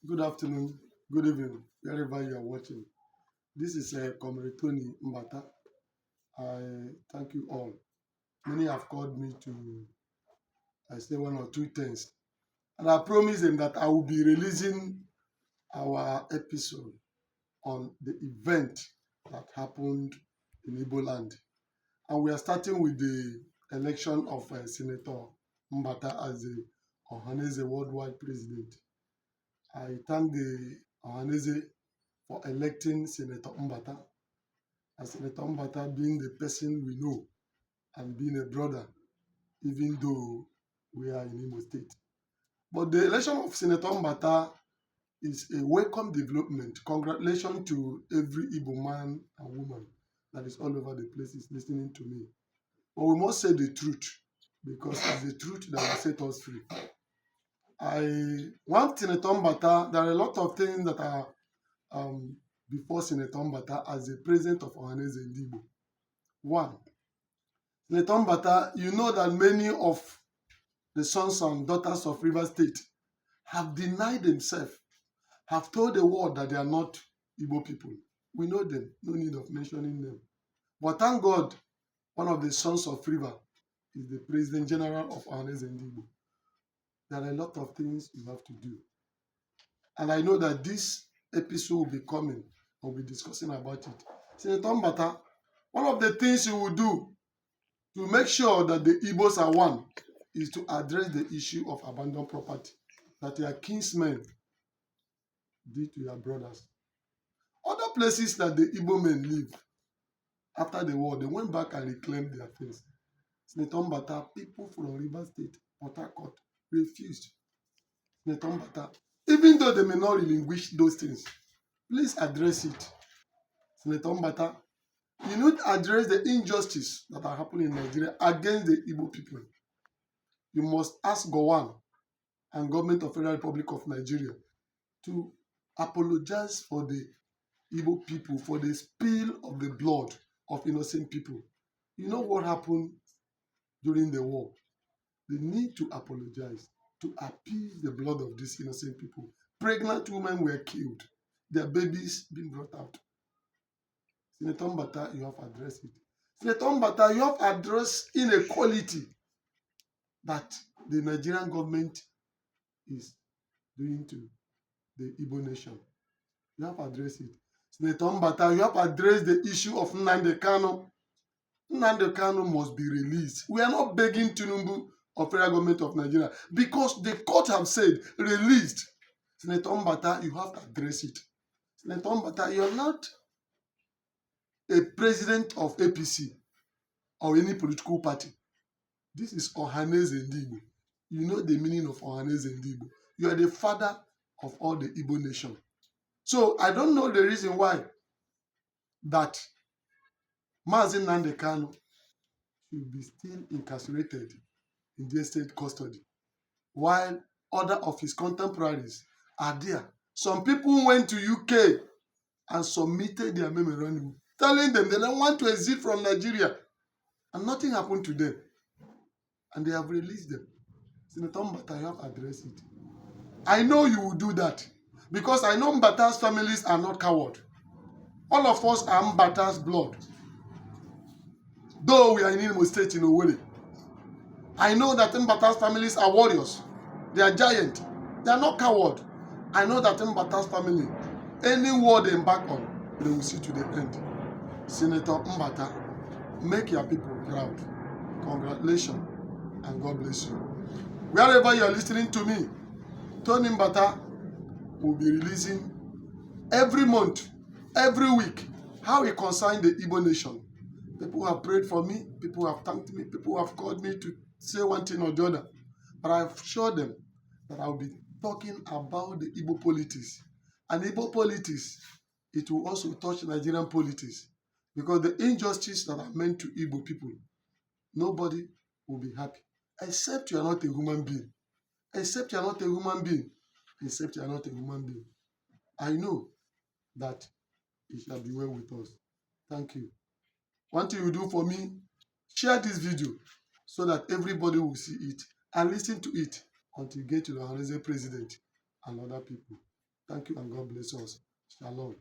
Good afternoon, good evening, wherever you are watching. This is Comrade Tony Mbata. I thank you all. Many have called me to say one or two things, and I promise them that I will be releasing our episode on the event that happened in Igbo land. And we are starting with the election of Senator Mbata as the Ohaneze worldwide president. I thank the Ohaneze for electing Senator Mbata, and Senator Mbata being the person we know and being a brother, even though we are in Imo State. But the election of Senator Mbata is a welcome development. Congratulations to every Igbo man and woman that is all over the place is listening to me. But we must say the truth because it's the truth that will set us free. I want Senator Mbata. There are a lot of things that are um, before Senator Mbata as the president of Ohaneze ndigbo. One, Senator Mbata, you know that many of the sons and daughters of Rivers State have denied themselves, have told the world that they are not Igbo people. We know them, no need of mentioning them. But thank God, one of the sons of River is the President General of Ohaneze ndigbo. There are a lot of things you have to do. And I know that this episode will be coming. We'll be discussing about it. Senator Mbata, one of the things you will do to make sure that the Igbos are one is to address the issue of abandoned property that your kinsmen did to your brothers. Other places that the Igbo men live after the war, they went back and reclaimed their things. Senator Mbata, people from Rivers State, Port Harcourt, refused. Senator Mbata, even though they may not relinquish those things, please address it. Senator Mbata, you need to address the injustice that are happening in Nigeria against the Igbo people. You must ask Gowon and government of Federal Republic of Nigeria to apologize for the Igbo people, for the spill of the blood of innocent people. You know what happened during the war? They need to apologize to appease the blood of these innocent people. Pregnant women were killed, their babies being brought out. Senator Mbata, you have addressed it. Senator Mbata, you have addressed inequality that the Nigerian government is doing to the Igbo nation. You have addressed it. Senator Mbata, you have addressed the issue of Nnamdi Kanu. Nnamdi Kanu must be released. We are not begging Tinubu or federal government of Nigeria because the court have said released. Senator Mbata, you have to address it. Senator Mbata, you are not a president of APC or any political party. This is Ohaneze ndigbo. You know the meaning of Ohaneze ndigbo. You are the father of all the Igbo nation. So I don't know the reason why that Mazi Nnamdi Kanu should be still incarcerated in the state custody while other of his contemporaries are there. Some people went to UK and submitted their memorandum telling them they don't want to exit from Nigeria and nothing happened to them and they have released them. Senator Mbata, you have addressed it. I know you will do that because I know Mbata's families are not cowards. All of us are Mbata's blood. Though we are in Imo State in Owerri, I know that Mbata's families are warriors. They are giants. They are not cowards. I know that Mbata's family, any war they embark on, they will see to the end. Senator Mbata, make your people proud. Congratulations and God bless you. Wherever you are listening to me, Tony Mbata will be releasing every month, every week, how he concerned the Igbo nation. People have prayed for me, people have thanked me, people have called me to say one thing or the other. But I've assured them that I'll be talking about the Igbo politics. And Igbo politics, it will also touch Nigerian politics. Because the injustice that are meant to Igbo people, nobody will be happy. Except you are not a human being. Except you are not a human being. Except you are not a human being. I know that it shall be well with us. Thank you. One thing you do for me, share this video so that everybody will see it and listen to it until you get to the Ohaneze president and other people. Thank you and God bless us. Shalom.